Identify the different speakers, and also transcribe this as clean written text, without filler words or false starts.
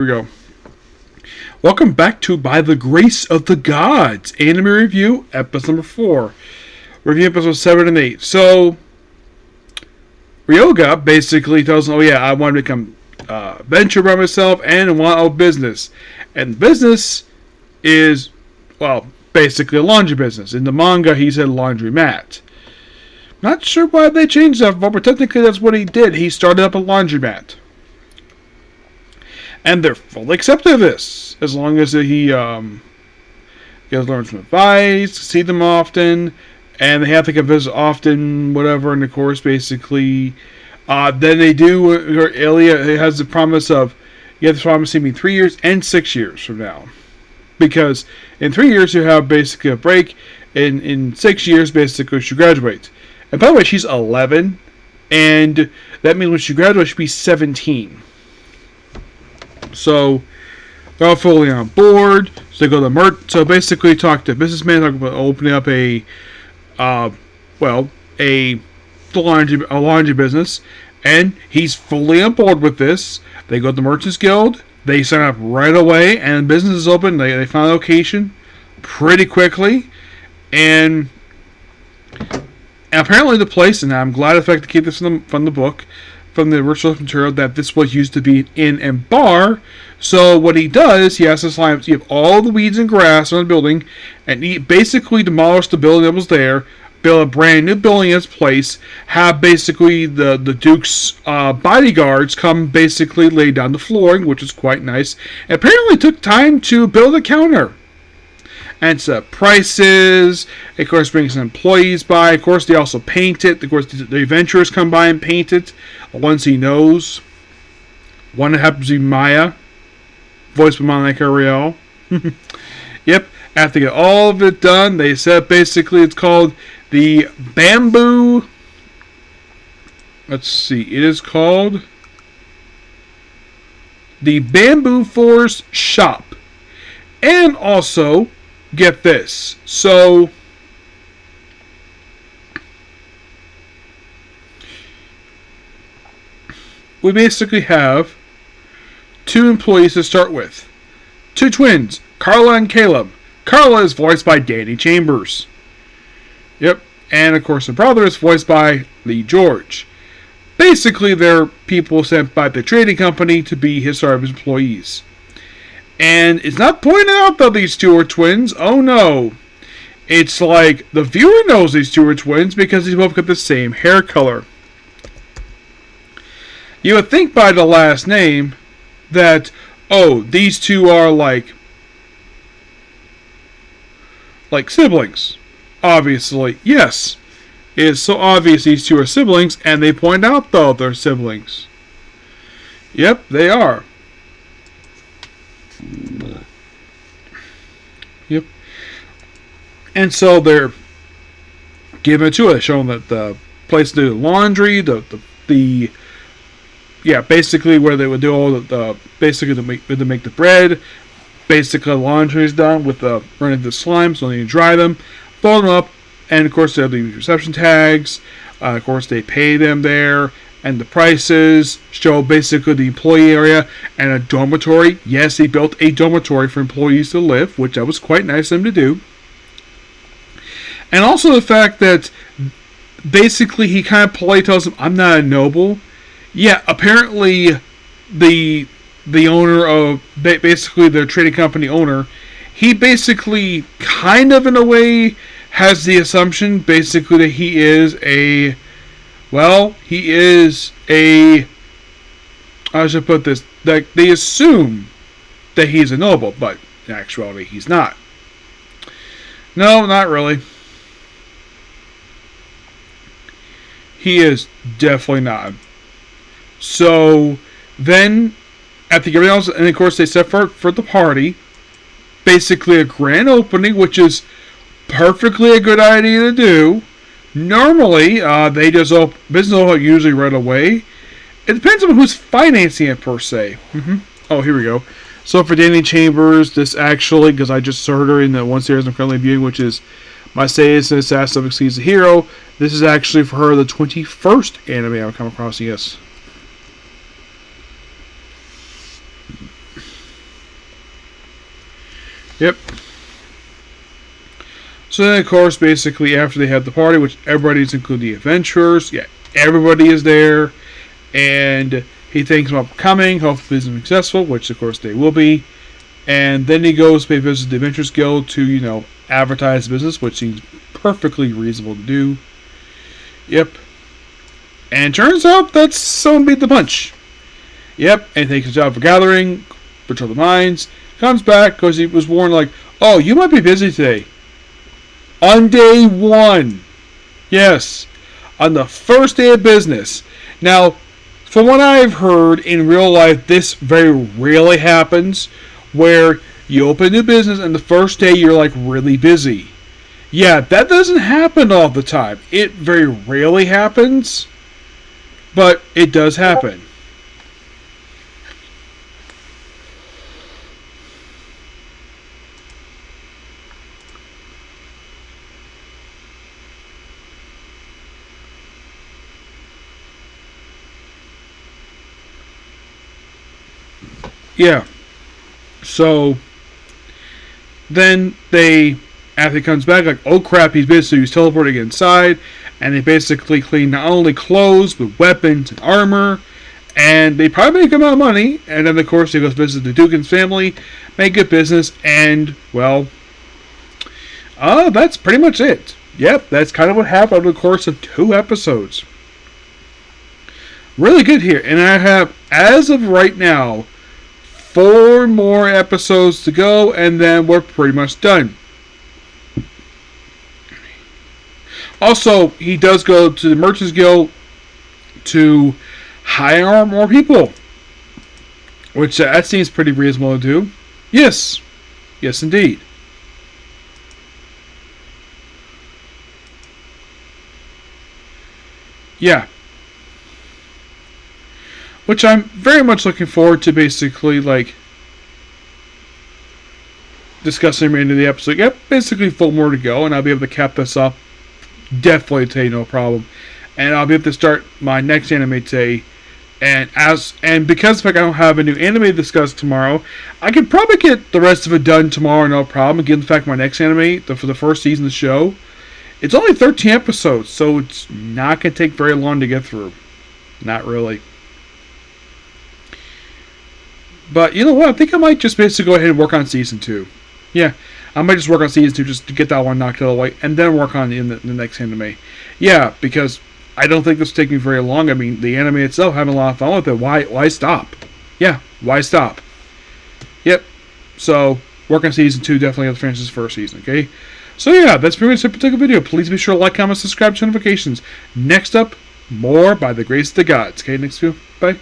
Speaker 1: Here we go. Welcome back to By the Grace of the Gods Anime Review, episode number 4. Review episode 7 and 8. So, Ryoga basically tells him, oh yeah, I want to become venture by myself and want a business. And business is, well, basically a laundry business. In the manga, he said laundromat. Not sure why they changed that, but technically that's what he did. He started up a laundromat. And they're fully accepting of this, as long as he gets learn some advice, see them often, and they have to get visit often, whatever. And of course, basically, then they do. Ilya has the promise of, you have to promise me 3 years and 6 years from now, because in 3 years you have basically a break. In 6 years, basically, she graduates. And by the way, she's 11, and that means when she graduates, she'll be 17. So they're all fully on board. So they go to So basically, talk to businessman, talk about opening up a laundry business, and he's fully on board with this. They go to the Merchants Guild. They sign up right away, and business is open. They find a location pretty quickly, and apparently the place. And I'm glad, in fact, to keep this from the book. From the original material, that this was used to be an inn and bar. So what he does, he has to slime. You have all the weeds and grass on the building, and he basically demolished the building that was there, build a brand new building in its place, have basically the Duke's bodyguards come basically lay down the flooring, which is quite nice. And apparently took time to build a counter. And set prices. Of course, brings some employees by. Of course, they also paint it. Of course, the adventurers come by and paint it. The ones he knows. One that happens to be Maya, voiced by Monica Rial. Yep. After they get all of it done, they said basically it's called the Bamboo. Let's see. It is called the Bamboo Forest Shop. And also, get this. So, we basically have 2 employees to start with. 2 twins, Carla and Caleb. Carla is voiced by Danny Chambers. Yep. And of course, the brother is voiced by Lee George. Basically, they're people sent by the trading company to be his service employees. And it's not pointed out that these 2 are twins. Oh no. It's like the viewer knows these 2 are twins because they both got the same hair color. You would think by the last name that, oh, these 2 are like siblings. Obviously, yes. It is so obvious these 2 are siblings, and they point out, though, they're siblings. Yep, they are. Yep. And so they're giving it to it, showing that the place to do laundry, basically where they would do all basically to make the bread. Basically, the laundry is done with running the slime, so they need to dry them, fold them up, and of course they have the reception tags. Of course, they pay them there. And the prices show basically the employee area and a dormitory. Yes, he built a dormitory for employees to live, which that was quite nice of him to do. And also the fact that basically he kind of politely tells him, I'm not a noble. Yeah, apparently the owner of, basically the trading company owner, he basically kind of in a way has the assumption basically that he is a... Well, he is a... I should put this... Like, they assume that he's a noble, but in actuality, he's not. No, not really. He is definitely not. So, then, after everything else... And, of course, they set for the party. Basically, a grand opening, which is perfectly a good idea to do. Normally, they just open business usually right away. It depends on who's financing it, per se. Oh, here we go. So for Danny Chambers, this actually, because I just heard her in the one series I'm currently viewing, which is My Sei's and Assassin Exceeds the Hero. This is actually for her the 21st anime I've come across, yes. Yep. So then, of course, basically after they have the party, which everybody's including the adventurers, yeah, everybody is there, and he thanks them up for coming, hopefully it's successful, which of course they will be. And then he goes to visit the Adventurers Guild to, advertise the business, which seems perfectly reasonable to do. Yep. And turns out that someone beat the punch. Yep, and takes his job for gathering, patrol the mines, comes back because he was warned like, oh, you might be busy today. On day one. Yes. On the first day of business. Now, from what I've heard, in real life, this very rarely happens, where you open a new business and the first day you're like really busy. Yeah, that doesn't happen all the time. It very rarely happens, but it does happen. Yeah. So then after he comes back, like, oh crap, he's busy, so he's teleporting inside, and they basically clean not only clothes, but weapons and armor, and they probably make a amount of money, and then of course he goes visit the Dukins family, make good business, and, well, that's pretty much it. Yep, that's kind of what happened over the course of 2 episodes. Really good here, and I have, as of right now, 4 more episodes to go, and then we're pretty much done. Also, he does go to the Merchants Guild to hire more people, which that seems pretty reasonable to do. Yes. Yes, indeed. Yeah. Which I'm very much looking forward to, basically, like, discussing at the end of the episode. Yep, basically 4 more to go, and I'll be able to cap this up definitely today, no problem. And I'll be able to start my next anime today. And because of the fact I don't have a new anime to discuss tomorrow, I could probably get the rest of it done tomorrow, no problem. Given the fact my next anime, for the first season of the show, it's only 13 episodes, so it's not going to take very long to get through. Not really. But you know what? I think I might just basically go ahead and work on season 2. Yeah, I might just work on season 2 just to get that one knocked out of the way, and then work on the next anime. Yeah, because I don't think this will take me very long. I mean, the anime itself, having a lot of fun with it. Why stop? Yeah, why stop? Yep. So, work on season 2, definitely have to finish this first season, okay? So yeah, that's pretty much it for the video. Please be sure to like, comment, subscribe, turn notifications. Next up, more by the grace of the gods. Okay, next video. Bye.